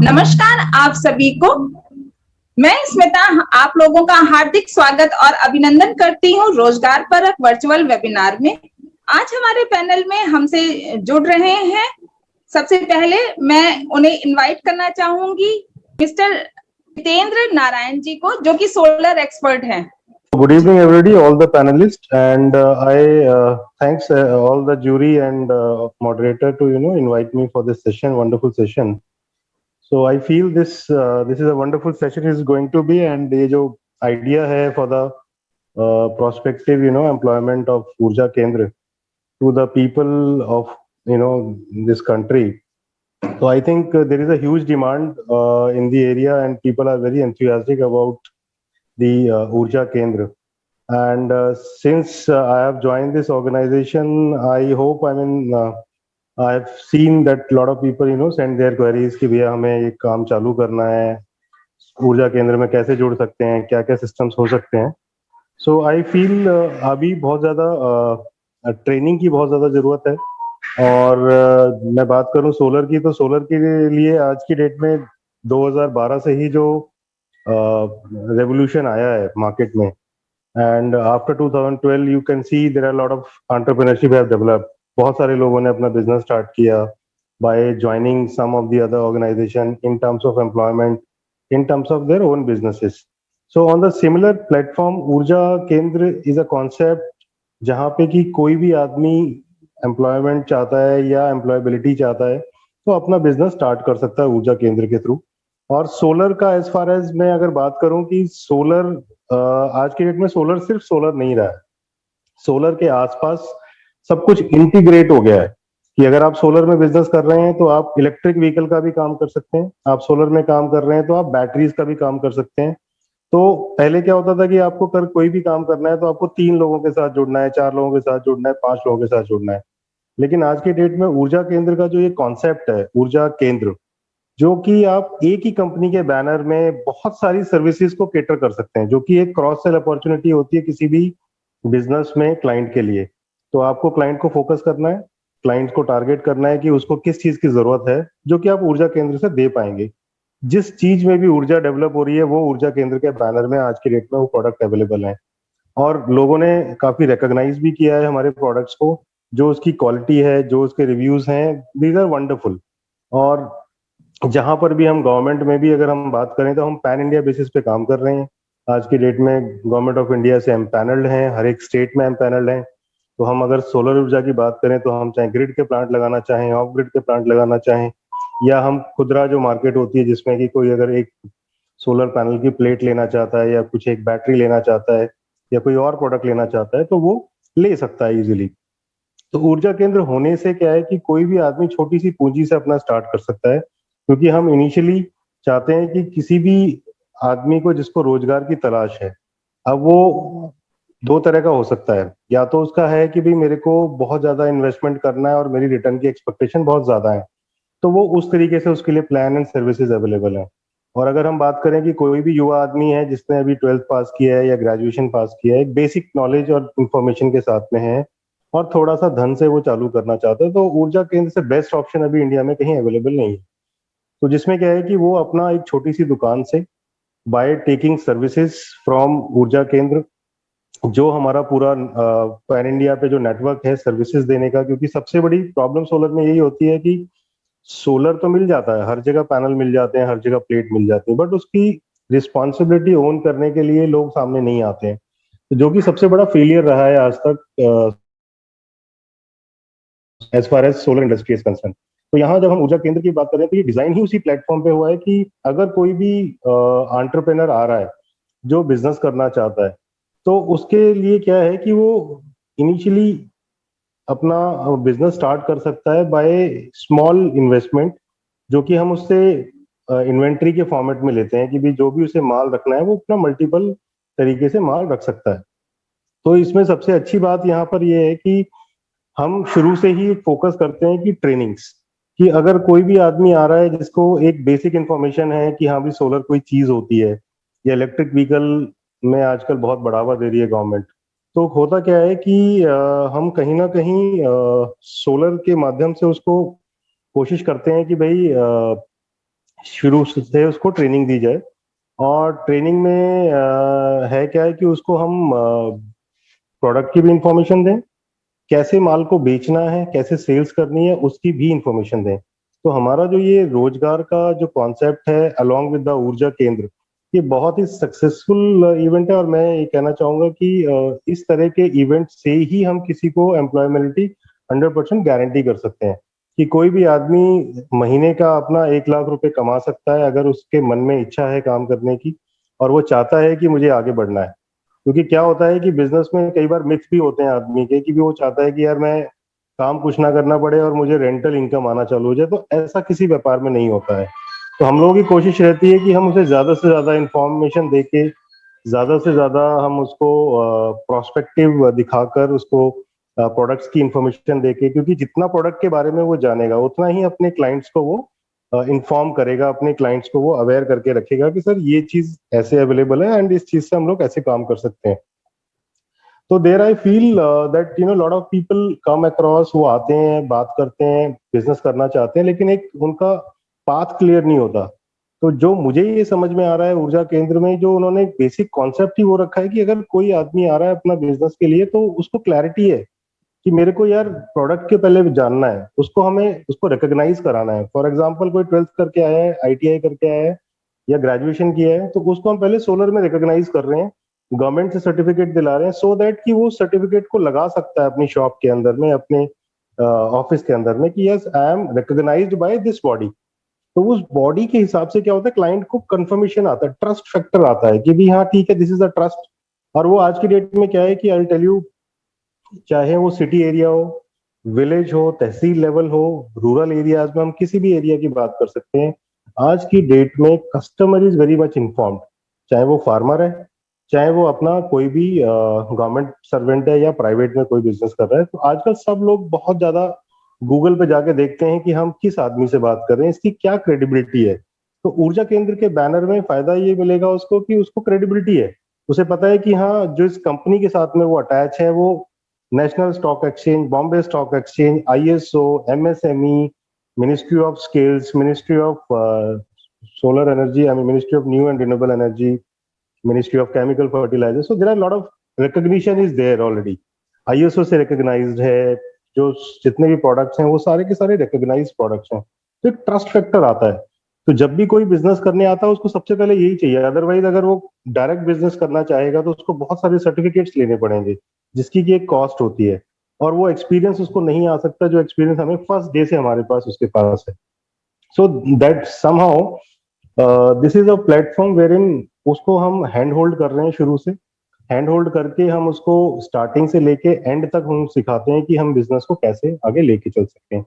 नमस्कार आप सभी को। मैं स्मिता आप लोगों का हार्दिक स्वागत और अभिनंदन करती हूँ रोजगार परक वर्चुअल वेबिनार में। आज हमारे पैनल में हमसे जुड़ रहे हैं। सबसे पहले मैं उन्हें इनवाइट करना चाहूंगी मिस्टर जितेंद्र नारायण जी को, जो कि सोलर एक्सपर्ट हैं। Good evening, everybody, all the panelists, and I thanks all the jury and moderator to invite me for this session, wonderful session. So I feel this is a wonderful session is going to be, and ये जो idea है for the prospective employment of Urja Kendra to the people of this country. So I think there is a huge demand in the area, and people are very enthusiastic about the Urja Kendra. And since I have joined this organization, I hope, I've seen that a lot of people, send their queries कि भैया हमें ये काम चालू करना है, ऊर्जा केंद्र में कैसे जुड़ सकते हैं, क्या क्या सिस्टम्स हो सकते हैं. सो आई फील अभी बहुत ज़्यादा ट्रेनिंग की बहुत ज़्यादा ज़रूरत है. और मैं बात करूं सोलर की, तो सोलर के लिए आज की डेट में 2012 से ही जो रेवोल्यूशन आया है मार्केट में, and after 2012 you can see there are a lot of entrepreneurship have developed. बहुत सारे लोगों ने अपना बिजनेस स्टार्ट किया by joining some of the other organization in terms of employment, in terms of their own businesses. So on the similar platform, ऊर्जा केंद्र is a concept जहाँ पे कि कोई भी आदमी एम्प्लॉयमेंट चाहता है या एम्प्लॉयबिलिटी चाहता है तो अपना बिजनेस स्टार्ट कर सकता है ऊर्जा केंद्र के थ्रू. और सोलर का एज फार एज मैं अगर बात करूं कि सोलर आज की डेट में सोलर सिर्फ सोलर नहीं रहा है. सोलर के आसपास सब कुछ इंटीग्रेट हो गया है कि अगर आप सोलर में बिजनेस कर रहे हैं तो आप इलेक्ट्रिक व्हीकल का भी काम कर सकते हैं, आप सोलर में काम कर रहे हैं तो आप बैटरीज का भी काम कर सकते हैं. तो पहले क्या होता था कि आपको कोई भी काम करना है तो आपको 3 लोगों के साथ जुड़ना है, 4 लोगों के साथ जुड़ना है, 5 लोगों के साथ जुड़ना है. लेकिन आज की डेट में ऊर्जा केंद्र का जो ये कॉन्सेप्ट है, ऊर्जा केंद्र, जो कि आप एक ही कंपनी के बैनर में बहुत सारी सर्विसेज को केटर कर सकते हैं, जो कि एक क्रॉस सेल अपॉर्चुनिटी होती है किसी भी बिजनेस में क्लाइंट के लिए. तो आपको क्लाइंट को फोकस करना है, क्लाइंट को टारगेट करना है कि उसको किस चीज की जरूरत है, जो कि आप ऊर्जा केंद्र से दे पाएंगे. जिस चीज में भी ऊर्जा डेवलप हो रही है वो ऊर्जा केंद्र के बैनर में आज की डेट में वो प्रोडक्ट अवेलेबल है. और लोगों ने काफी रिकॉग्नाइज भी किया है हमारे प्रोडक्ट्स को, जो उसकी क्वालिटी है, जो उसके रिव्यूज हैं, दीज आर वंडरफुल. और जहां पर भी हम गवर्नमेंट में भी अगर हम बात करें तो हम पैन इंडिया बेसिस पे काम कर रहे हैं. आज की डेट में गवर्नमेंट ऑफ इंडिया से हम पैनल्ड हैं, हर एक स्टेट में हम पैनल्ड हैं. तो हम अगर सोलर ऊर्जा की बात करें तो हम चाहे ग्रिड के प्लांट लगाना चाहें, ऑफ ग्रिड के प्लांट लगाना चाहें, या हम खुदरा जो मार्केट होती है जिसमें कि कोई अगर एक सोलर पैनल की प्लेट लेना चाहता है या कुछ एक बैटरी लेना चाहता है या कोई और प्रोडक्ट लेना चाहता है तो वो ले सकता है इजीली. तो ऊर्जा केंद्र होने से क्या है कि कोई भी आदमी छोटी सी पूंजी से अपना स्टार्ट कर सकता है, क्योंकि हम इनिशियली चाहते हैं कि किसी भी आदमी को जिसको रोजगार की तलाश है, अब वो 2 तरह का हो सकता है. या तो उसका है कि भाई मेरे को बहुत ज्यादा इन्वेस्टमेंट करना है और मेरी रिटर्न की एक्सपेक्टेशन बहुत ज्यादा है, तो वो उस तरीके से उसके लिए प्लान एंड सर्विसेज अवेलेबल है. और अगर हम बात करें कि कोई भी युवा आदमी है जिसने अभी 12th पास किया है या ग्रेजुएशन पास किया है, एक बेसिक नॉलेज और इन्फॉर्मेशन के साथ में है और थोड़ा सा धन से वो चालू करना चाहते हैं, तो ऊर्जा केंद्र से बेस्ट ऑप्शन अभी इंडिया में कहीं अवेलेबल नहीं है. तो जिसमें क्या है कि वो अपना एक छोटी सी दुकान से बाय टेकिंग सर्विसेज फ्रॉम ऊर्जा केंद्र, जो हमारा पूरा पैन इंडिया पे जो नेटवर्क है सर्विसेज देने का, क्योंकि सबसे बड़ी प्रॉब्लम सोलर में यही होती है कि सोलर तो मिल जाता है, हर जगह पैनल मिल जाते हैं, हर जगह प्लेट मिल जाती है, बट उसकी रिस्पॉन्सिबिलिटी ओन करने के लिए लोग सामने नहीं आते हैं, जो कि सबसे बड़ा फेलियर रहा है आज तक as far as solar industry is concern. तो यहाँ जब हम ऊर्जा केंद्र की बात करें तो ये डिजाइन ही उसी प्लेटफॉर्म पे हुआ है कि अगर कोई भी एंटरप्रेन्योर आ रहा है जो बिजनेस करना चाहता है, तो उसके लिए क्या है कि वो इनिशियली अपना बिजनेस स्टार्ट कर सकता है बाय स्मॉल इन्वेस्टमेंट, जो कि हम उससे इन्वेंट्री के फॉर्मेट में लेते हैं कि भी जो भी उसे माल रखना है वो अपना मल्टीपल तरीके से माल रख सकता है. तो इसमें सबसे अच्छी बात यहाँ पर ये है कि हम शुरू से ही फोकस करते हैं कि ट्रेनिंग्स, कि अगर कोई भी आदमी आ रहा है जिसको एक बेसिक इन्फॉर्मेशन है कि हाँ भी सोलर कोई चीज होती है, या इलेक्ट्रिक व्हीकल में आजकल बहुत बढ़ावा दे रही है गवर्नमेंट, तो होता क्या है कि हम कहीं ना कहीं सोलर के माध्यम से उसको कोशिश करते हैं कि भाई शुरू से उसको ट्रेनिंग दी जाए। और ट्रेनिंग में है क्या है कि उसको हम प्रोडक्ट की भी इंफॉर्मेशन दें, कैसे माल को बेचना है, कैसे सेल्स करनी है, उसकी भी इंफॉर्मेशन दें। तो हमारा जो ये रोजगार का जो कॉन्सेप्ट है अलॉन्ग विद द ऊर्जा केंद्र, ये बहुत ही सक्सेसफुल इवेंट है। और मैं ये कहना चाहूंगा कि इस तरह के इवेंट से ही हम किसी को एम्प्लॉयमेलिटी 100% गारंटी कर सकते हैं कि कोई भी आदमी महीने का अपना 1 लाख रुपए कमा सकता है अगर उसके मन में इच्छा है काम करने की और वो चाहता है कि मुझे आगे बढ़ना है। क्योंकि क्या होता है कि बिजनेस में कई बार मिथ भी होते हैं आदमी के कि भी वो चाहता है कि यार मैं काम कुछ ना करना पड़े और मुझे रेंटल इनकम आना चालू हो जाए, तो ऐसा किसी व्यापार में नहीं होता है। तो हम लोगों की कोशिश रहती है कि हम उसे ज्यादा से ज्यादा इंफॉर्मेशन देके, ज्यादा से ज्यादा हम उसको प्रोस्पेक्टिव दिखाकर, उसको प्रोडक्ट्स की इंफॉर्मेशन देके, क्योंकि जितना प्रोडक्ट के बारे में वो जानेगा उतना ही अपने क्लाइंट्स को वो इन्फॉर्म करेगा, अपने क्लाइंट्स को वो अवेयर करके रखेगा कि सर ये चीज ऐसे अवेलेबल है एंड इस चीज से हम लोग ऐसे काम कर सकते हैं। तो there I feel that lot of people come across, वो आते हैं, बात करते हैं, बिजनेस करना चाहते हैं, लेकिन एक उनका पाथ क्लियर नहीं होता। तो जो मुझे ये समझ में आ रहा है ऊर्जा केंद्र में, जो उन्होंने बेसिक कॉन्सेप्ट ही वो रखा है कि अगर कोई आदमी आ रहा है अपना बिजनेस के लिए तो उसको क्लैरिटी है कि मेरे को यार प्रोडक्ट के पहले जानना है, उसको हमें उसको रिकॉग्नाइज कराना है। फॉर एग्जांपल कोई 12th करके आया है, आईटीआई करके आया है या ग्रेजुएशन किया है, तो उसको हम पहले सोलर में रिकॉग्नाइज कर रहे हैं, गवर्नमेंट से सर्टिफिकेट दिला रहे हैं, सो दैट कि वो सर्टिफिकेट को लगा सकता है अपनी शॉप के अंदर में, अपने ऑफिस के अंदर में, कि yes I am recognised by this body. तो उस बॉडी के हिसाब से क्या होता है, क्लाइंट को कंफर्मेशन आता है, ट्रस्ट फैक्टर आता है कि भी हाँ ठीक है, दिस इज अ ट्रस्ट। और वो आज की डेट में क्या है कि आई टेल यू, चाहे वो सिटी एरिया हो, विलेज हो, तहसील लेवल हो, रूरल एरियाज में, हम किसी भी एरिया की बात कर सकते हैं, आज की डेट में customer is very much informed. चाहे वो फार्मर है, चाहे वो अपना कोई भी गवर्नमेंट सर्वेंट है या प्राइवेट में कोई बिजनेस कर रहा है, तो आजकल सब लोग बहुत ज्यादा गूगल पे जाके देखते हैं कि हम किस आदमी से बात कर रहे हैं, इसकी क्या क्रेडिबिलिटी है। तो ऊर्जा केंद्र के बैनर में फायदा ये मिलेगा उसको कि उसको क्रेडिबिलिटी है, उसे पता है कि हाँ जो इस कंपनी के साथ में वो अटैच है, वो National Stock Exchange, Bombay Stock Exchange, ISO, MSME, ministry of skills, ministry of solar energy, I mean ministry of new and renewable energy, ministry of chemical fertiliser. So there are lot of recognition is there already, ISO से recognised है। जो जितने भी products हैं वो सारे के सारे रिकॉग्नाइज्ड प्रोडक्ट्स हैं। तो एक ट्रस्ट फैक्टर आता है। तो जब भी कोई बिजनेस करने आता है उसको सबसे पहले यही चाहिए, अदरवाइज अगर वो डायरेक्ट बिजनेस करना चाहेगा तो उसको बहुत सारे सर्टिफिकेट्स लेने पड़ेंगे, जिसकी की एक कॉस्ट होती है, और वो एक्सपीरियंस उसको नहीं आ सकता जो एक्सपीरियंस हमें फर्स्ट डे से हमारे पास उसके पास है। So that somehow this is a platform where in उसको हम हैंड होल्ड कर रहे हैं, शुरू से हैंड होल्ड करके हम उसको स्टार्टिंग से लेके एंड तक हम सिखाते हैं कि हम बिजनेस को कैसे आगे लेके चल सकते हैं।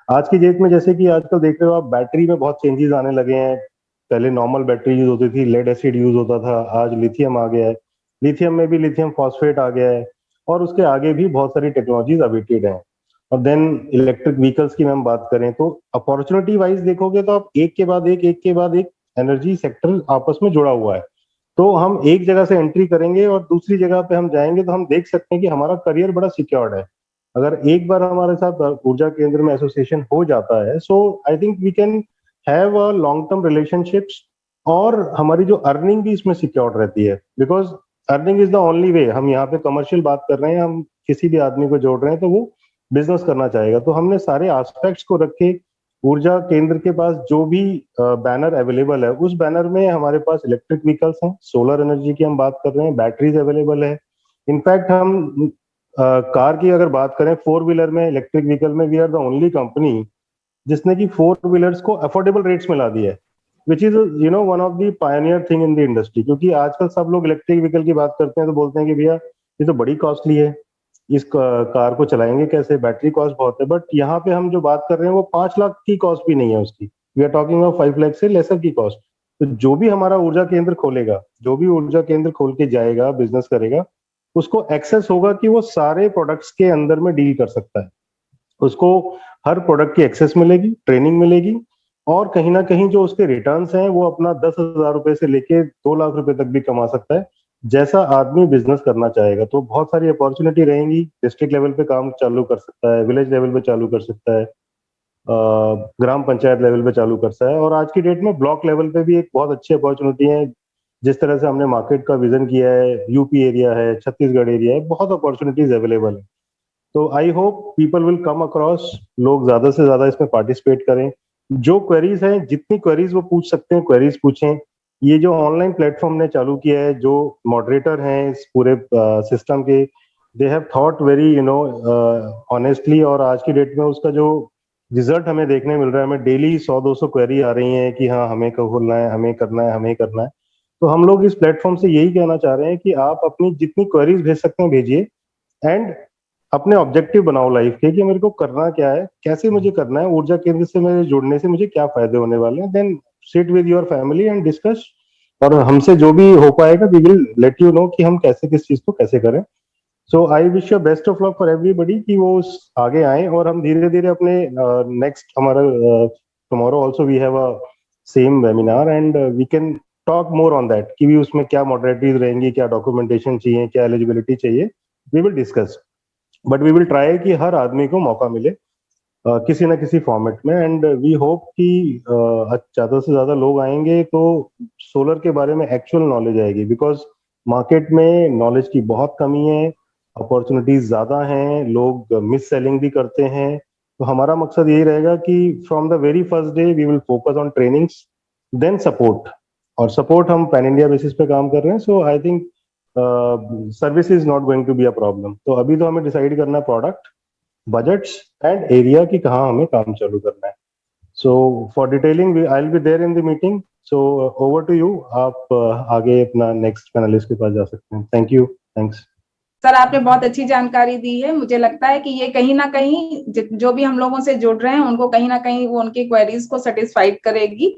आज की डेट में जैसे कि आजकल देख रहे हो आप, बैटरी में बहुत चेंजेस आने लगे हैं। पहले नॉर्मल बैटरी यूज होती थी, लेड एसिड यूज होता था, आज लिथियम आ गया है, लिथियम में भी लिथियम फॉस्फेट आ गया है, और उसके आगे भी बहुत सारी टेक्नोलॉजीज अवेटेड हैं। और देन इलेक्ट्रिक व्हीकल्स की हम बात करें तो अपॉर्चुनिटी वाइज देखोगे तो आप एक के बाद एक एनर्जी सेक्टर आपस में जुड़ा हुआ है। तो हम एक जगह से एंट्री करेंगे और दूसरी जगह पे हम जाएंगे तो हम देख सकते हैं कि हमारा करियर बड़ा सिक्योर्ड है। अगर एक बार हमारे साथ ऊर्जा केंद्र में एसोसिएशन हो जाता है, so I think we can have a long term relationships, और हमारी जो अर्निंग भी इसमें सिक्योर्ड रहती है, because earning is the only way. हम यहाँ पे कमर्शियल बात कर रहे हैं, हम किसी भी आदमी को जोड़ रहे हैं तो वो बिजनेस करना चाहेगा, तो हमने सारे एस्पेक्ट्स को रखे। ऊर्जा केंद्र के पास जो भी बैनर अवेलेबल है, उस बैनर में हमारे पास इलेक्ट्रिक व्हीकल्स हैं, सोलर एनर्जी की हम बात कर रहे हैं, बैटरीज अवेलेबल है। इनफैक्ट हम कार की अगर बात करें, फोर व्हीलर में, इलेक्ट्रिक व्हीकल में, we are the only company जिसने की फोर व्हीलर्स को अफोर्डेबल रेट्स में ला दिया है, which is one of the pioneer thing in the industry. क्योंकि आजकल सब लोग इलेक्ट्रिक व्हीकल की बात करते हैं तो बोलते हैं कि भैया ये तो बड़ी कॉस्टली है, इस कार को चलाएंगे कैसे, बैटरी कॉस्ट बहुत है। बट यहाँ पे हम जो बात कर रहे हैं वो 5 लाख की कॉस्ट भी नहीं है उसकी, we are talking of 5 lakh से लेसर की कॉस्ट। तो जो भी हमारा ऊर्जा केंद्र खोलेगा, जो भी ऊर्जा केंद्र खोल के जाएगा, बिजनेस करेगा, उसको एक्सेस होगा कि वो सारे प्रोडक्ट्स के अंदर में डील कर सकता है। उसको हर प्रोडक्ट की एक्सेस मिलेगी, ट्रेनिंग मिलेगी, और कहीं ना कहीं जो उसके रिटर्न्स हैं वो अपना 10,000 रुपए से लेके 2 लाख रुपए तक भी कमा सकता है, जैसा आदमी बिजनेस करना चाहेगा। तो बहुत सारी अपॉर्चुनिटी रहेंगी, डिस्ट्रिक्ट लेवल पे काम चालू कर सकता है, विलेज लेवल पे चालू कर सकता है, ग्राम पंचायत लेवल पे चालू कर सकता है, और आज की डेट में ब्लॉक लेवल पे भी एक बहुत अच्छी अपॉर्चुनिटी है। जिस तरह से हमने मार्केट का विजन किया है, यूपी एरिया है, छत्तीसगढ़ एरिया है, बहुत अपॉर्चुनिटीज अवेलेबल है। तो I hope people will come across, लोग ज्यादा से ज्यादा इसमें पार्टिसिपेट करें। जो क्वेरीज हैं, जितनी क्वेरीज वो पूछ सकते हैं क्वेरीज पूछें। ये जो ऑनलाइन प्लेटफॉर्म ने चालू किया है, जो मॉडरेटर हैं इस पूरे सिस्टम के, they have thought very honestly, और आज की डेट में उसका जो रिजल्ट हमें देखने मिल रहा है, हमें डेली 100-200 क्वेरी आ रही हैं कि हाँ हमें खोलना है, हमें करना है, हमें करना है। तो हम लोग इस प्लेटफॉर्म से यही कहना चाह रहे हैं कि आप अपनी जितनी क्वेरीज भेज सकते हैं भेजिए, एंड अपने ऑब्जेक्टिव बनाओ लाइफ के कि मेरे को करना क्या है, कैसे मुझे करना है, ऊर्जा केंद्र से मेरे जुड़ने से मुझे क्या फायदे होने वाले हैं। Then sit with your family and discuss, और हमसे जो भी हो पाएगा we will let you know कि हम कैसे किस चीज को कैसे करें। So I wish you best of luck for everybody कि वो आगे आए, और हम धीरे धीरे अपने नेक्स्ट हमारा tomorrow also we have a same webinar, and we can talk more on that कि भी उसमें क्या मॉडरेटरीज रहेंगी, क्या डॉक्यूमेंटेशन चाहिए, क्या एलिजिबिलिटी चाहिए, we will discuss. But we will try कि हर आदमी को मौका मिले किसी ना किसी फॉर्मेट में, एंड वी होप कि ज्यादा से ज्यादा लोग आएंगे तो सोलर के बारे में एक्चुअल नॉलेज आएगी, बिकॉज मार्केट में नॉलेज की बहुत कमी है, अपॉर्चुनिटीज ज्यादा हैं, लोग मिस सेलिंग भी करते हैं। तो हमारा मकसद यही रहेगा कि from the very first day we will focus on trainings, then support, और सपोर्ट हम पैन इंडिया बेसिस पे काम कर रहे हैं। So I think service is not going to be a problem. तो अभी तो हमें डिसाइड करना है प्रोडक्ट, बजट्स एंड एरिया की कहाँ हमें काम चालू करना है। So for detailing I will be there in the meeting. So over to you, आप आगे अपना नेक्स्ट पैनलिस्ट के पास जा सकते हैं। Thank you, thanks. सर आपने बहुत अच्छी जानकारी दी है। मुझे लगता है कि ये कहीं ना कहीं जो भी हम लोगों से जुड़ रहे हैं उनको कहीं ना कहीं वो उनकी क्वेरीज को सेटिस्फाइड करेगी।